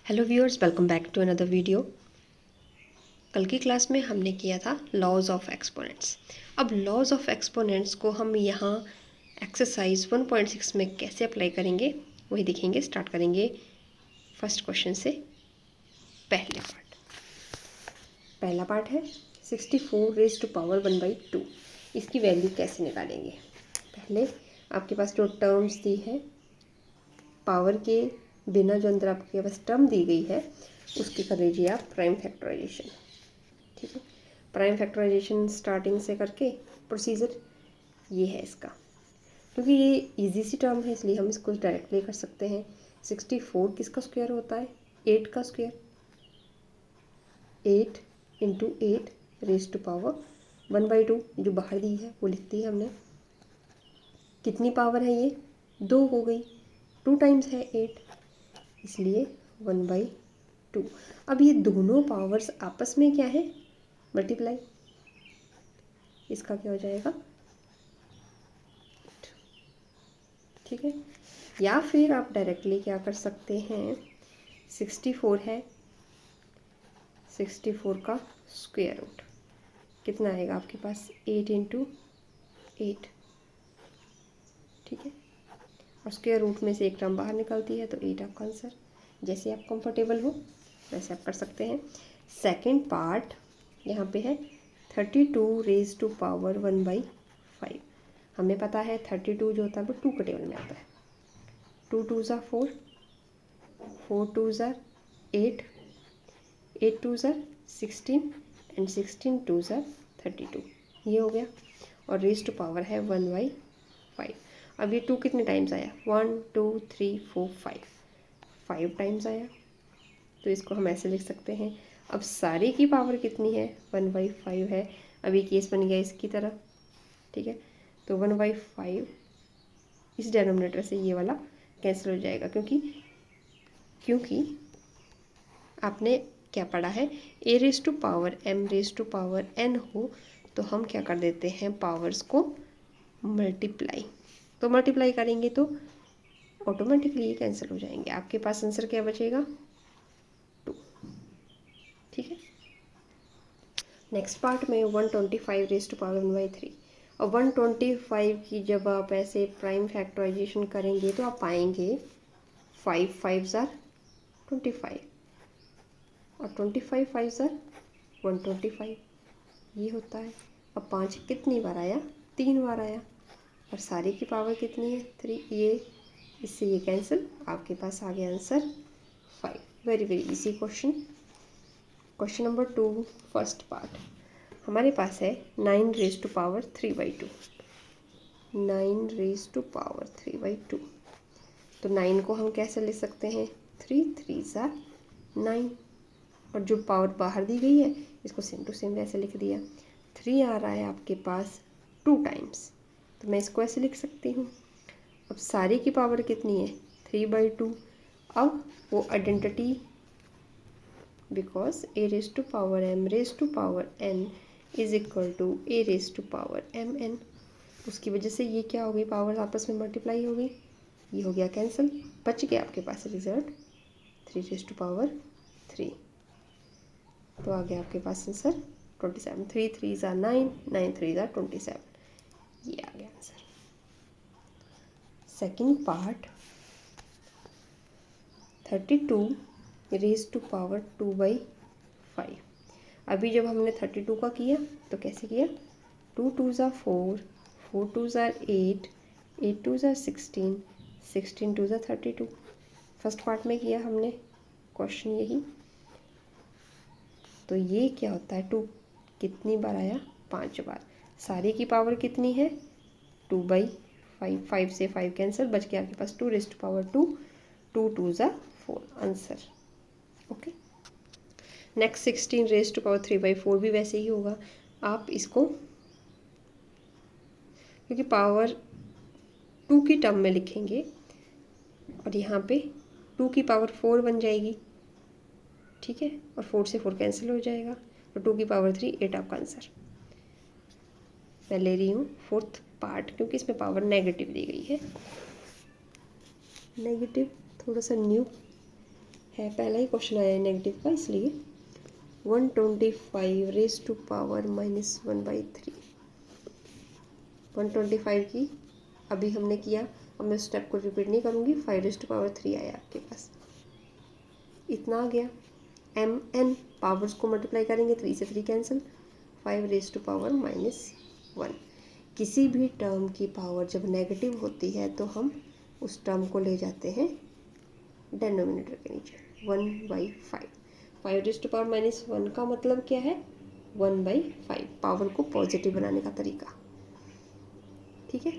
Hello viewers, welcome back to another video. कल की class में हमने किया था लॉज ऑफ एक्सपोनेंट्स। अब लॉज ऑफ एक्सपोनेंट्स को हम यहाँ एक्सरसाइज 1.6 में कैसे अप्लाई करेंगे वही देखेंगे। स्टार्ट करेंगे फर्स्ट क्वेश्चन से। पहला पार्ट है 64 रेज टू पावर 1/2। इसकी वैल्यू कैसे निकालेंगे। पहले आपके पास जो टर्म्स दी है पावर के बिना, जो अंदर आपके पास टर्म दी गई है उसकी कर लीजिए आप प्राइम फैक्टराइजेशन। ठीक है, प्राइम फैक्टराइजेशन स्टार्टिंग से करके प्रोसीजर ये है इसका। क्योंकि ये इजी सी टर्म है इसलिए हम इसको डायरेक्टली कर सकते हैं। 64 किसका स्क्वायर होता है? 8 का स्क्वायर। 8 × 8 रेज टू पावर 1/2 जो बाहर दी है वो लिख दी है हमने। कितनी पावर है ये? 2 हो गई। 2 टाइम्स है 8 इसलिए 1/2। अब ये दोनों पावर्स आपस में क्या है? मल्टीप्लाई। इसका क्या हो जाएगा? ठीक है, या फिर आप डायरेक्टली क्या कर सकते हैं, 64 है, 64 का स्क्वायर रूट कितना आएगा आपके पास? 8 × 8। ठीक है, और स्क्वायर रूट में से एक टर्म बाहर निकलती है तो 8 आपका आंसर। जैसे आप कंफर्टेबल हो वैसे आप कर सकते हैं। सेकंड पार्ट यहाँ पे है 32 रेज टू पावर 1/5। हमें पता है 32 जो होता है वो 2 के टेबल में आता है। 2 2 ज़ा 4, 4 2 ज़ा 8, 8 2 ज़ा 16 एंड 16 2 ज़ा 32। ये हो गया। और रेज टू पावर है 1/5। अब ये 2 कितने टाइम्स आया? 1 2 3 4 5 टाइम्स आया। तो इसको हम ऐसे लिख सकते हैं। अब सारे की पावर कितनी है? 1/5 है। अब ये केस बन गया इसकी तरह। ठीक है, तो 1/5 इस डेनोमिनेटर से ये वाला कैंसिल हो जाएगा। क्योंकि आपने क्या पढ़ा है, a raise to power m raise to power n हो तो हम क्या कर देते हैं, पावर्स को मल्टीप्लाई। तो मल्टीप्लाई करेंगे तो ऑटोमेटिकली ये कैंसिल हो जाएंगे। आपके पास आंसर क्या बचेगा? 2। ठीक है, नेक्स्ट पार्ट में 125 रेज टू पावर 1/3। और 125 की जब आप ऐसे प्राइम फैक्टराइजेशन करेंगे तो आप पाएंगे 5 5 ज़ार 25 और 25 5 ज़ार 125 ये होता है। अब 5 कितनी बार आया? 3 बार आया। और सारे की पावर कितनी है? 3। ये इससे ये कैंसिल, आपके पास आ गया answer 5। Very very easy question. Question number 2 first part हमारे पास है 9 raise to power 3/2। 9 raise to power 3/2। तो 9 को हम कैसे लिख सकते हैं? 3 3 ज़ा 9। और जो पावर बाहर दी गई है इसको सेम टू सेम वैसे लिख दिया। 3 आ रहा है आपके पास 2 टाइम्स, तो मैं इसको ऐसे लिख सकती हूँ। अब सारे की पावर कितनी है? 3/2। अब वो identity, because a raise to power m raise to power n is equal to a raise to power m n, उसकी वजह से ये क्या हो गई, पावर आपस में मल्टीप्लाई हो गई। ये हो गया कैंसिल, बच गया आपके पास रिजल्ट 3 रेज टू पावर 3। तो आ गया आपके पास आंसर 27। 3 3 ज़ा 9, 9 3 ज़ा 27। ये आ गया answer. Second part 32 raise to power 2/5। अभी जब हमने 32 का किया तो कैसे किया? 2 2 ज़ा 4, 4 2 ज़ा 8, 8 2 ज़ा 16, 16 2 ज़ा 32। फर्स्ट पार्ट में किया हमने क्वेश्चन यही। तो ये क्या होता है? 2 कितनी बार आया? 5 बार। सारी की पावर कितनी है? 2/5। 5 से 5 कैंसिल, बच गया आपके पास 2 रेज टू पावर 2। 2 2 ज़ा 4 answer. Okay, next 16 raise to power 3/4 भी वैसे ही होगा। आप इसको क्योंकि पावर 2 की टर्म में लिखेंगे और यहाँ पे 2 की पावर 4 बन जाएगी। ठीक है, और 4 से 4 कैंसिल हो जाएगा तो 2 की पावर 3 8 आपका आंसर। मैं ले रही हूँ फोर्थ पार्ट क्योंकि इसमें पावर नेगेटिव दी गई है। नेगेटिव थोड़ा सा न्यू है, पहला ही क्वेश्चन आया है नेगेटिव का, इसलिए 125 रेज टू पावर -1/3। 125 की अभी हमने किया, अब मैं स्टेप को रिपीट नहीं करूँगी। 5 रेज टू पावर 3 आया आपके पास, इतना आ गया। mn पावर्स को मल्टीप्लाई करेंगे, 3 से 3 कैंसिल, 5 रेज टू पावर -1। किसी भी टर्म की पावर जब नेगेटिव होती है तो हम उस टर्म को ले जाते हैं डेनोमिनेटर के नीचे, 1/5। 5 रेज टू पावर -1 का मतलब क्या है, 1/5, पावर को पॉजिटिव बनाने का तरीका, ठीक है।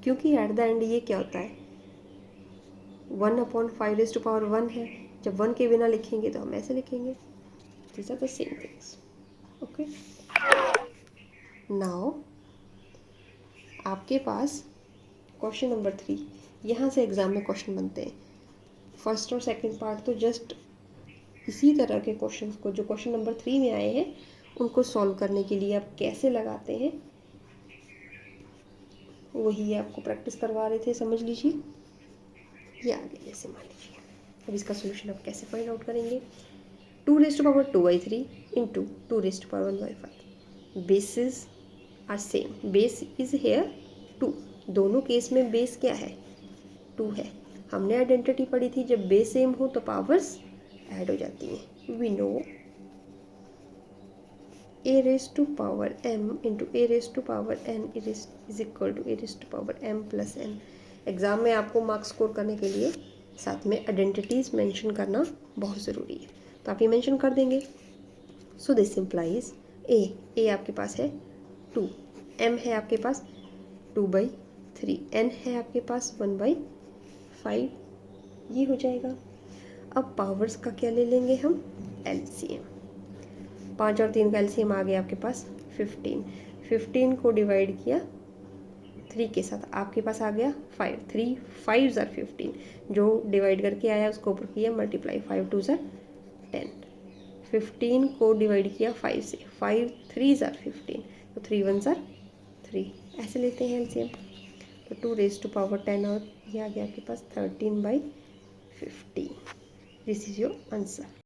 क्योंकि एट द एंड ये क्या होता है, 1/5 रेज टू पावर 1 है, जब 1 के बिना लिखेंगे तो हम ऐसे लिखेंगे। These are the same things, okay. Now आपके पास क्वेश्चन नंबर 3, यहाँ से एग्ज़ाम में क्वेश्चन बनते हैं। फर्स्ट और सेकंड पार्ट तो जस्ट इसी तरह के क्वेश्चंस को जो क्वेश्चन नंबर 3 में आए हैं उनको सॉल्व करने के लिए आप कैसे लगाते हैं वही आपको प्रैक्टिस करवा रहे थे, समझ लीजिए। ये आगे जैसे मान लीजिए, अब इसका सोल्यूशन आप कैसे फाइंड आउट करेंगे। 2 raise to power 2/3 into 2 raise to power 1/5। Basis are same, base is here 2, दोनों केस में बेस क्या है, 2 है। हमने आइडेंटिटी पढ़ी थी, जब बेस सेम हो तो पावर्स ऐड हो जाती हैं। We know a raised to power m into a raised to power n is equal to a raised to power m plus n। Exam में आपको मार्क्स स्कोर करने के लिए साथ में आइडेंटिटीज़ मेंशन करना बहुत ज़रूरी है, तो आप ये मेंशन कर देंगे। सो दिस इम्प्लाइज ए आपके पास है 2, m है आपके पास 2/3, n है आपके पास 1/5, ये हो जाएगा। अब पावर्स का क्या ले लेंगे हम, एलसीएम। 5 और 3 का एलसीएम आ गया आपके पास 15। 15 को डिवाइड किया 3 के साथ, आपके पास आ गया 5। 3 5 ज़ार 15, जो डिवाइड करके आया उसको ऊपर किया मल्टीप्लाई, 5 2 ज़ार 10। 15 को डिवाइड किया 5 से, 5 3 ज़ार 15, तो 3 1 ज़ार 3, ऐसे लेते हैं एलसीएम। तो 2 रेज टू पावर 10 और ये आ गया आपके पास 13/15। This is your answer.